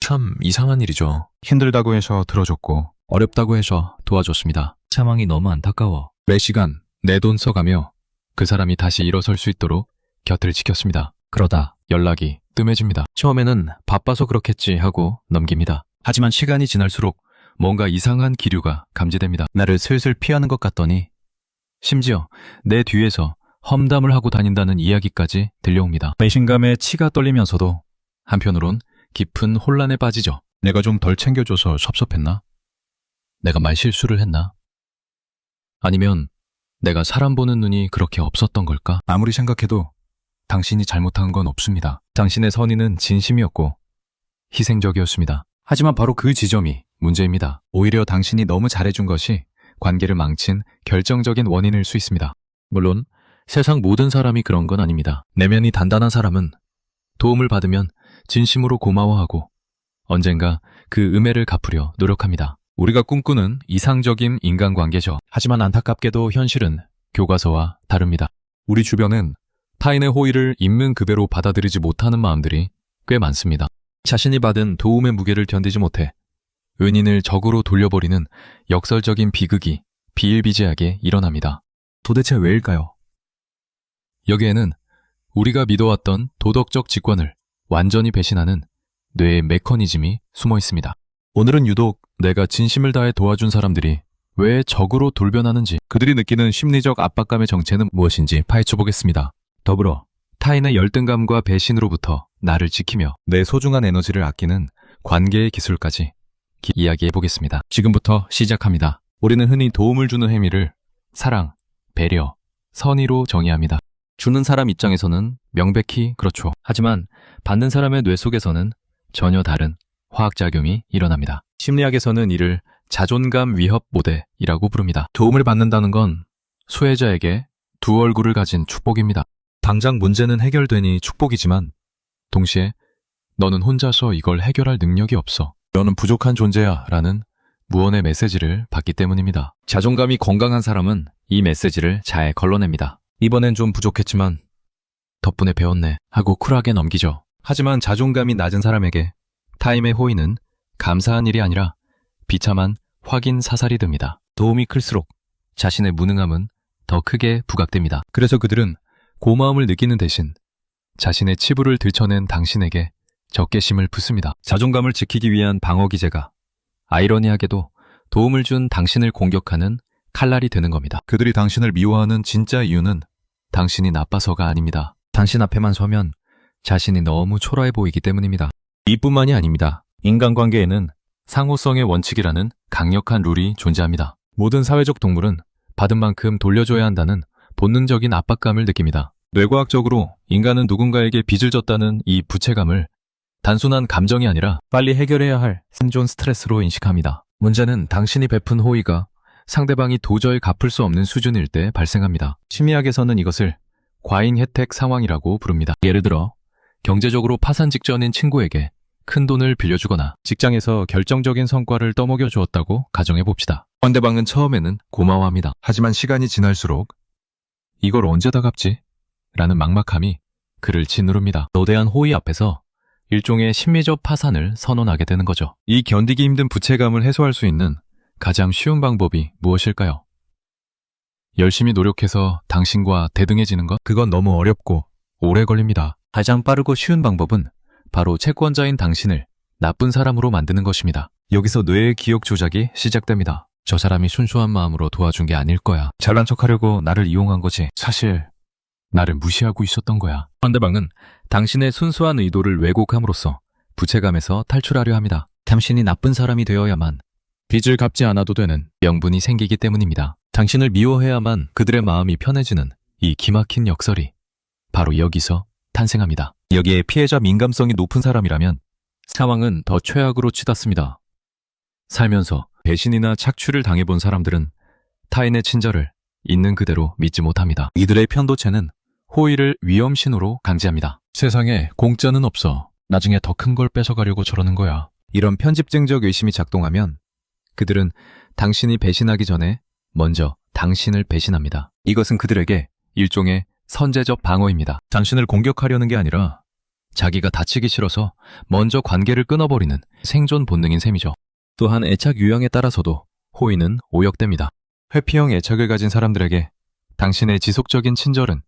참 이상한 일이죠. 힘들다고 해서 들어줬고 어렵다고 해서 도와줬습니다. 상황이 너무 안타까워. 매 시간 내 돈 써가며 그 사람이 다시 일어설 수 있도록 곁을 지켰습니다. 그러다 연락이 뜸해집니다. 처음에는 바빠서 그렇겠지 하고 넘깁니다. 하지만 시간이 지날수록 뭔가 이상한 기류가 감지됩니다. 나를 슬슬 피하는 것 같더니 심지어 내 뒤에서 험담을 하고 다닌다는 이야기까지 들려옵니다. 배신감에 치가 떨리면서도 한편으론 깊은 혼란에 빠지죠. 내가 좀 덜 챙겨줘서 섭섭했나? 내가 말실수를 했나? 아니면 내가 사람 보는 눈이 그렇게 없었던 걸까? 아무리 생각해도 당신이 잘못한 건 없습니다. 당신의 선의는 진심이었고 희생적이었습니다. 하지만 바로 그 지점이 문제입니다. 오히려 당신이 너무 잘해준 것이 관계를 망친 결정적인 원인일 수 있습니다. 물론 세상 모든 사람이 그런 건 아닙니다. 내면이 단단한 사람은 도움을 받으면 진심으로 고마워하고 언젠가 그 음해를 갚으려 노력합니다. 우리가 꿈꾸는 이상적인 인간관계죠. 하지만 안타깝게도 현실은 교과서와 다릅니다. 우리 주변은 타인의 호의를 있는 그대로 받아들이지 못하는 마음들이 꽤 많습니다. 자신이 받은 도움의 무게를 견디지 못해 은인을 적으로 돌려버리는 역설적인 비극이 비일비재하게 일어납니다. 도대체 왜일까요? 여기에는 우리가 믿어왔던 도덕적 직관을 완전히 배신하는 뇌의 메커니즘이 숨어 있습니다. 오늘은 유독 내가 진심을 다해 도와준 사람들이 왜 적으로 돌변하는지, 그들이 느끼는 심리적 압박감의 정체는 무엇인지 파헤쳐 보겠습니다. 더불어 타인의 열등감과 배신으로부터 나를 지키며 내 소중한 에너지를 아끼는 관계의 기술까지 이야기해 보겠습니다. 지금부터 시작합니다. 우리는 흔히 도움을 주는 행위를 사랑, 배려, 선의로 정의합니다. 주는 사람 입장에서는 명백히 그렇죠. 하지만 받는 사람의 뇌 속에서는 전혀 다른 화학작용이 일어납니다. 심리학에서는 이를 자존감 위협 모델이라고 부릅니다. 도움을 받는다는 건 수혜자에게 두 얼굴을 가진 축복입니다. 당장 문제는 해결되니 축복이지만 동시에 너는 혼자서 이걸 해결할 능력이 없어. 너는 부족한 존재야 라는 무언의 메시지를 받기 때문입니다. 자존감이 건강한 사람은 이 메시지를 잘 걸러냅니다. 이번엔 좀 부족했지만 덕분에 배웠네 하고 쿨하게 넘기죠. 하지만 자존감이 낮은 사람에게 타인의 호의는 감사한 일이 아니라 비참한 확인 사살이 됩니다. 도움이 클수록 자신의 무능함은 더 크게 부각됩니다. 그래서 그들은 고마움을 느끼는 대신 자신의 치부를 들춰낸 당신에게 적개심을 붓습니다. 자존감을 지키기 위한 방어 기제가 아이러니하게도 도움을 준 당신을 공격하는 칼날이 되는 겁니다. 그들이 당신을 미워하는 진짜 이유는 당신이 나빠서가 아닙니다. 당신 앞에만 서면 자신이 너무 초라해 보이기 때문입니다. 이뿐만이 아닙니다. 인간관계에는 상호성의 원칙이라는 강력한 룰이 존재합니다. 모든 사회적 동물은 받은 만큼 돌려줘야 한다는 본능적인 압박감을 느낍니다. 뇌과학적으로 인간은 누군가에게 빚을 졌다는 이 부채감을 단순한 감정이 아니라 빨리 해결해야 할 생존 스트레스로 인식합니다. 문제는 당신이 베푼 호의가 상대방이 도저히 갚을 수 없는 수준일 때 발생합니다. 심리학에서는 이것을 과잉 혜택 상황이라고 부릅니다. 예를 들어 경제적으로 파산 직전인 친구에게 큰 돈을 빌려주거나 직장에서 결정적인 성과를 떠먹여 주었다고 가정해봅시다. 상대방은 처음에는 고마워합니다. 하지만 시간이 지날수록 이걸 언제 다 갚지? 라는 막막함이 그를 짓누릅니다. 거대한 호의 앞에서 일종의 심리적 파산을 선언하게 되는 거죠. 이 견디기 힘든 부채감을 해소할 수 있는 가장 쉬운 방법이 무엇일까요? 열심히 노력해서 당신과 대등해지는 것? 그건 너무 어렵고 오래 걸립니다. 가장 빠르고 쉬운 방법은 바로 채권자인 당신을 나쁜 사람으로 만드는 것입니다. 여기서 뇌의 기억 조작이 시작됩니다. 저 사람이 순수한 마음으로 도와준 게 아닐 거야. 잘난 척하려고 나를 이용한 거지. 사실 나를 무시하고 있었던 거야. 상대방은 당신의 순수한 의도를 왜곡함으로써 부채감에서 탈출하려 합니다. 당신이 나쁜 사람이 되어야만 빚을 갚지 않아도 되는 명분이 생기기 때문입니다. 당신을 미워해야만 그들의 마음이 편해지는 이 기막힌 역설이 바로 여기서 탄생합니다. 여기에 피해자 민감성이 높은 사람이라면 상황은 더 최악으로 치닫습니다. 살면서 배신이나 착취를 당해본 사람들은 타인의 친절을 있는 그대로 믿지 못합니다. 이들의 편도체는 호의를 위험신호로 강제합니다. 세상에 공짜는 없어. 나중에 더 큰 걸 뺏어가려고 저러는 거야. 이런 편집증적 의심이 작동하면 그들은 당신이 배신하기 전에 먼저 당신을 배신합니다. 이것은 그들에게 일종의 선제적 방어입니다. 당신을 공격하려는 게 아니라 자기가 다치기 싫어서 먼저 관계를 끊어버리는 생존 본능인 셈이죠. 또한 애착 유형에 따라서도 호의는 오역됩니다. 회피형 애착을 가진 사람들에게 당신의 지속적인 친절은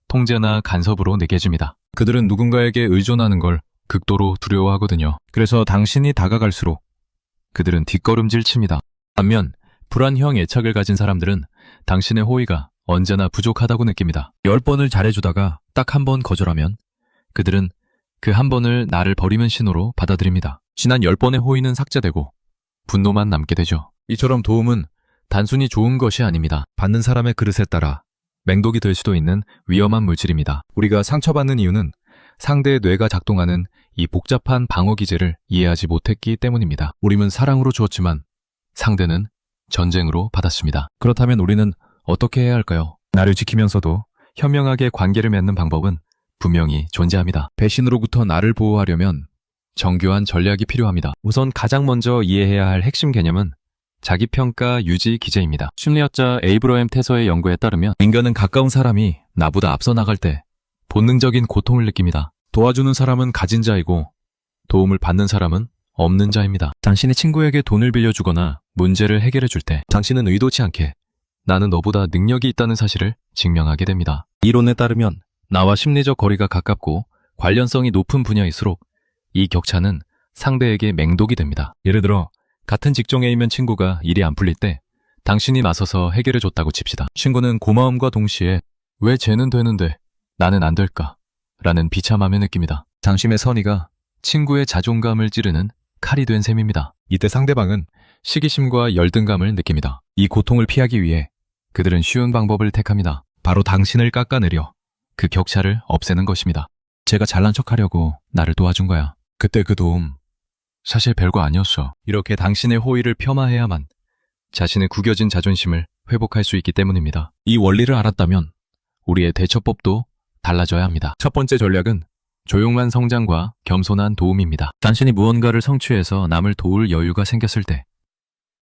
통제나 간섭으로 느껴집니다. 그들은 누군가에게 의존하는 걸 극도로 두려워하거든요. 그래서 당신이 다가갈수록 그들은 뒷걸음질 칩니다. 반면 불안형 애착을 가진 사람들은 당신의 호의가 언제나 부족하다고 느낍니다. 10번을 잘해주다가 딱 한 번 거절하면 그들은 그 한 번을 나를 버리는 신호로 받아들입니다. 지난 10번의 호의는 삭제되고 분노만 남게 되죠. 이처럼 도움은 단순히 좋은 것이 아닙니다. 받는 사람의 그릇에 따라 맹독이 될 수도 있는 위험한 물질입니다. 우리가 상처받는 이유는 상대의 뇌가 작동하는 이 복잡한 방어 기제를 이해하지 못했기 때문입니다. 우리는 사랑으로 주었지만 상대는 전쟁으로 받았습니다. 그렇다면 우리는 어떻게 해야 할까요? 나를 지키면서도 현명하게 관계를 맺는 방법은 분명히 존재합니다. 배신으로부터 나를 보호하려면 정교한 전략이 필요합니다. 우선 가장 먼저 이해해야 할 핵심 개념은 자기평가 유지 기제입니다. 심리학자 에이브러햄 테서의 연구에 따르면 인간은 가까운 사람이 나보다 앞서 나갈 때 본능적인 고통을 느낍니다. 도와주는 사람은 가진 자이고 도움을 받는 사람은 없는 자입니다. 당신의 친구에게 돈을 빌려주거나 문제를 해결해 줄 때 당신은 의도치 않게 나는 너보다 능력이 있다는 사실을 증명하게 됩니다. 이론에 따르면 나와 심리적 거리가 가깝고 관련성이 높은 분야일수록 이 격차는 상대에게 맹독이 됩니다. 예를 들어 같은 직종에 있는 친구가 일이 안 풀릴 때 당신이 나서서 해결해 줬다고 칩시다. 친구는 고마움과 동시에 왜 쟤는 되는데 나는 안 될까? 라는 비참함을 느낍니다. 당신의 선의가 친구의 자존감을 찌르는 칼이 된 셈입니다. 이때 상대방은 시기심과 열등감을 느낍니다. 이 고통을 피하기 위해 그들은 쉬운 방법을 택합니다. 바로 당신을 깎아내려 그 격차를 없애는 것입니다. 제가 잘난 척하려고 나를 도와준 거야. 그때 그 도움 사실 별거 아니었어. 이렇게 당신의 호의를 폄하해야만 자신의 구겨진 자존심을 회복할 수 있기 때문입니다. 이 원리를 알았다면 우리의 대처법도 달라져야 합니다. 첫 번째 전략은 조용한 성장과 겸손한 도움입니다. 당신이 무언가를 성취해서 남을 도울 여유가 생겼을 때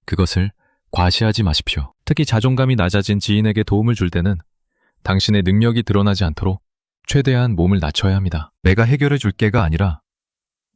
그것을 과시하지 마십시오. 특히 자존감이 낮아진 지인에게 도움을 줄 때는 당신의 능력이 드러나지 않도록 최대한 몸을 낮춰야 합니다. 내가 해결해 줄게가 아니라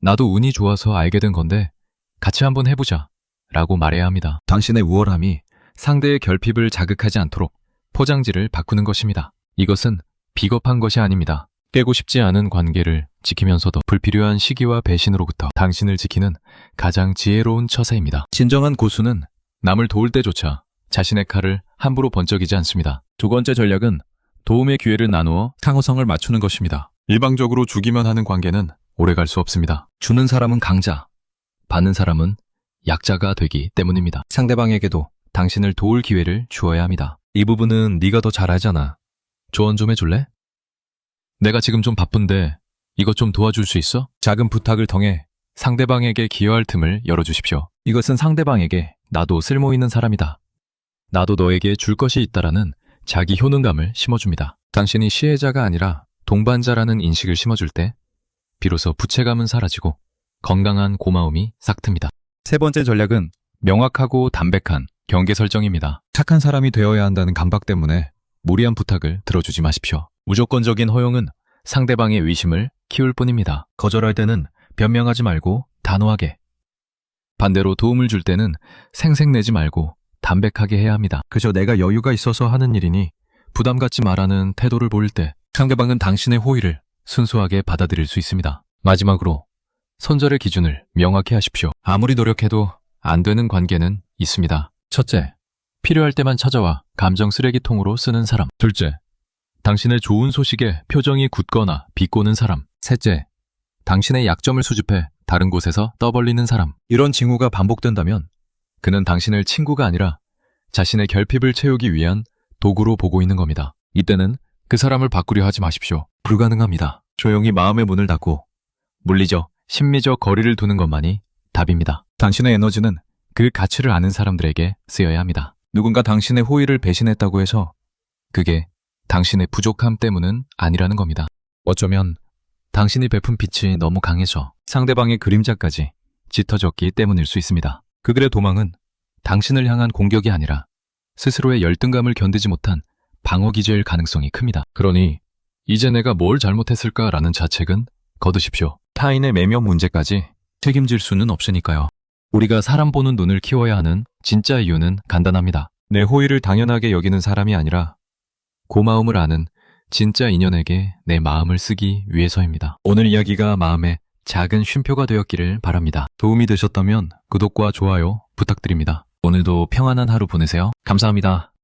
나도 운이 좋아서 알게 된 건데 같이 한번 해보자 라고 말해야 합니다. 당신의 우월함이 상대의 결핍을 자극하지 않도록 포장지를 바꾸는 것입니다. 이것은 비겁한 것이 아닙니다. 깨고 싶지 않은 관계를 지키면서도 불필요한 시기와 배신으로부터 당신을 지키는 가장 지혜로운 처세입니다. 진정한 고수는 남을 도울 때조차 자신의 칼을 함부로 번쩍이지 않습니다. 두 번째 전략은 도움의 기회를 나누어 상호성을 맞추는 것입니다. 일방적으로 주기만 하는 관계는 오래갈 수 없습니다. 주는 사람은 강자, 받는 사람은 약자가 되기 때문입니다. 상대방에게도 당신을 도울 기회를 주어야 합니다. 이 부분은 네가 더 잘하잖아. 조언 좀 해줄래? 내가 지금 좀 바쁜데 이것 좀 도와줄 수 있어? 작은 부탁을 통해 상대방에게 기여할 틈을 열어주십시오. 이것은 상대방에게 나도 쓸모있는 사람이다. 나도 너에게 줄 것이 있다라는 자기 효능감을 심어줍니다. 당신이 시혜자가 아니라 동반자라는 인식을 심어줄 때 비로소 부채감은 사라지고 건강한 고마움이 싹틉니다. 세 번째 전략은 명확하고 담백한 경계 설정입니다. 착한 사람이 되어야 한다는 강박 때문에 무리한 부탁을 들어주지 마십시오. 무조건적인 허용은 상대방의 의심을 키울 뿐입니다. 거절할 때는 변명하지 말고 단호하게. 반대로 도움을 줄 때는 생색내지 말고 담백하게 해야 합니다. 그저 내가 여유가 있어서 하는 일이니 부담 갖지 마라는 태도를 보일 때 상대방은 당신의 호의를 순수하게 받아들일 수 있습니다. 마지막으로 손절의 기준을 명확히 하십시오. 아무리 노력해도 안 되는 관계는 있습니다. 첫째, 필요할 때만 찾아와 감정 쓰레기통으로 쓰는 사람. 둘째, 당신의 좋은 소식에 표정이 굳거나 비꼬는 사람. 셋째, 당신의 약점을 수집해 다른 곳에서 떠벌리는 사람. 이런 징후가 반복된다면 그는 당신을 친구가 아니라 자신의 결핍을 채우기 위한 도구로 보고 있는 겁니다. 이때는 그 사람을 바꾸려 하지 마십시오. 불가능합니다. 조용히 마음의 문을 닫고 물리적, 심리적 거리를 두는 것만이 답입니다. 당신의 에너지는 그 가치를 아는 사람들에게 쓰여야 합니다. 누군가 당신의 호의를 배신했다고 해서 그게 당신의 부족함 때문은 아니라는 겁니다. 어쩌면 당신이 베푼 빛이 너무 강해서 상대방의 그림자까지 짙어졌기 때문일 수 있습니다. 그들의 도망은 당신을 향한 공격이 아니라 스스로의 열등감을 견디지 못한 방어 기제일 가능성이 큽니다. 그러니 이제 내가 뭘 잘못했을까라는 자책은 거두십시오. 타인의 매면 문제까지 책임질 수는 없으니까요. 우리가 사람 보는 눈을 키워야 하는 진짜 이유는 간단합니다. 내 호의를 당연하게 여기는 사람이 아니라 고마움을 아는 진짜 인연에게 내 마음을 쓰기 위해서입니다. 오늘 이야기가 마음에 작은 쉼표가 되었기를 바랍니다. 도움이 되셨다면 구독과 좋아요 부탁드립니다. 오늘도 평안한 하루 보내세요. 감사합니다.